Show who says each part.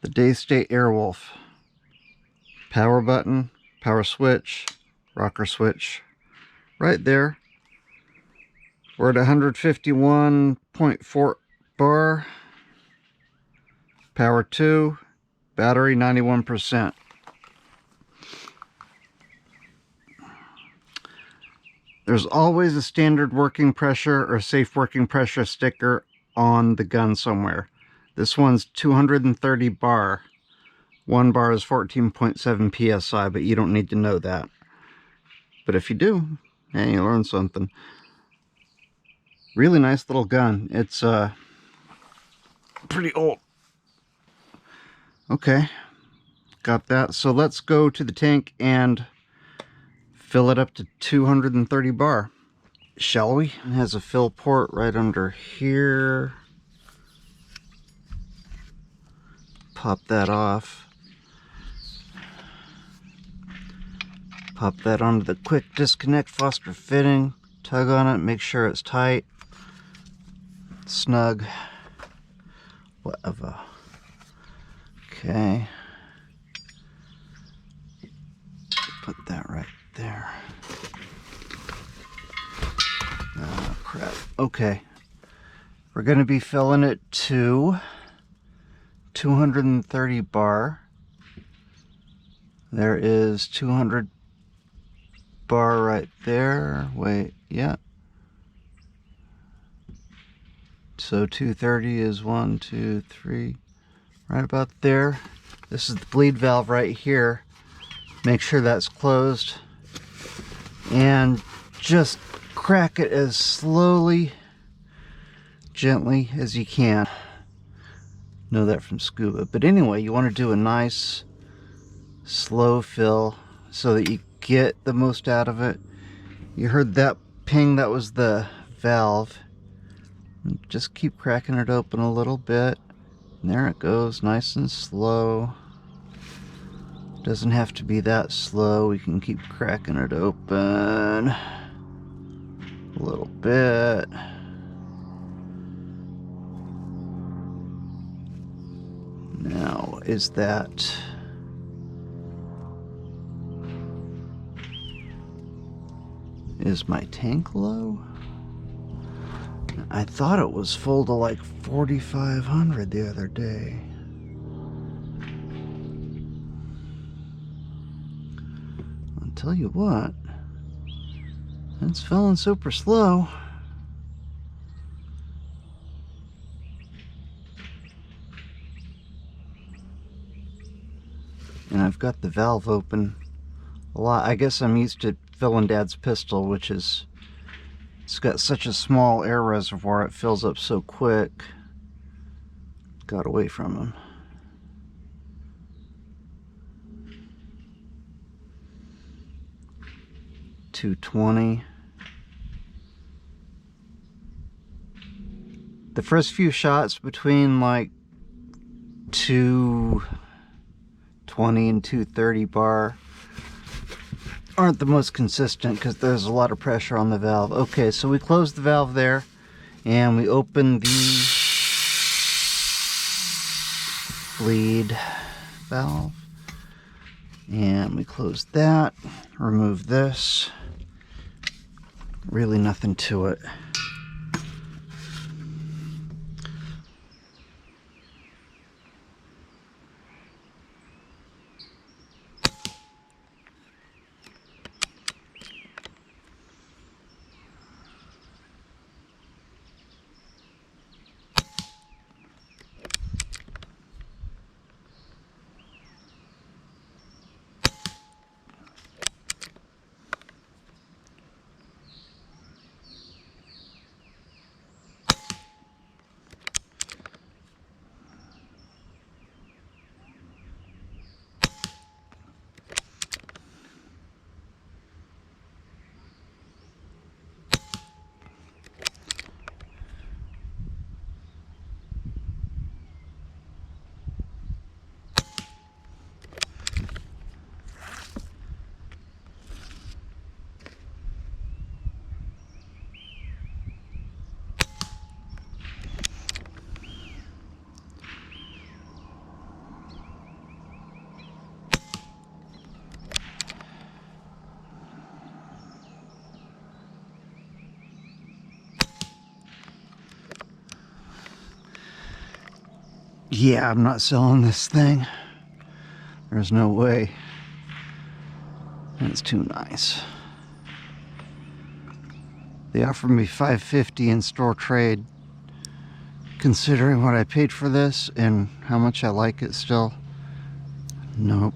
Speaker 1: The Daystate Airwolf. Power button, power switch, rocker switch. Right there. We're at 151.4 bar. Power 2. Battery 91%. There's always a standard working pressure or safe working pressure sticker on the gun somewhere. This one's 230 bar. 1 bar is 14.7 psi, but you don't need to know that. But if you do, hey, you learn something. Really nice little gun. It's pretty old. Okay, got that. So let's go to the tank and fill it up to 230 bar. Shall we? It has a fill port right under here. Pop that off. Pop that onto the quick disconnect Foster fitting. Tug on it, make sure it's tight, snug, whatever. Okay. Put that right there. Oh, crap. Okay. We're going to be filling it to 230 bar. There is 200 bar right there. Wait, yeah. So 230 is 1, 2, 3, right about there. This is the bleed valve right here. Make sure that's closed. And just crack it as slowly, gently as you can. Know that from scuba. But anyway, you want to do a nice slow fill so that you get the most out of it. You heard that ping, that was the valve. And just keep cracking it open a little bit. And there it goes, nice and slow. Doesn't have to be that slow. We can keep cracking it open a little bit. Now, is my tank low? I thought it was full to like 4,500 the other day. I'll tell you what, it's filling super slow. And I've got the valve open a lot. I guess I'm used to filling Dad's pistol, which is, it's got such a small air reservoir, it fills up so quick. Got away from him. $220. The first few shots between like 220 and 230 bar aren't the most consistent because there's a lot of pressure on the valve. Okay, so we close the valve there and we open the bleed valve and we close that, remove this. Really nothing to it. Yeah, I'm not selling this thing. There's no way. That's too nice. They offered me $5.50 in store trade. Considering what I paid for this and how much I like it still, nope.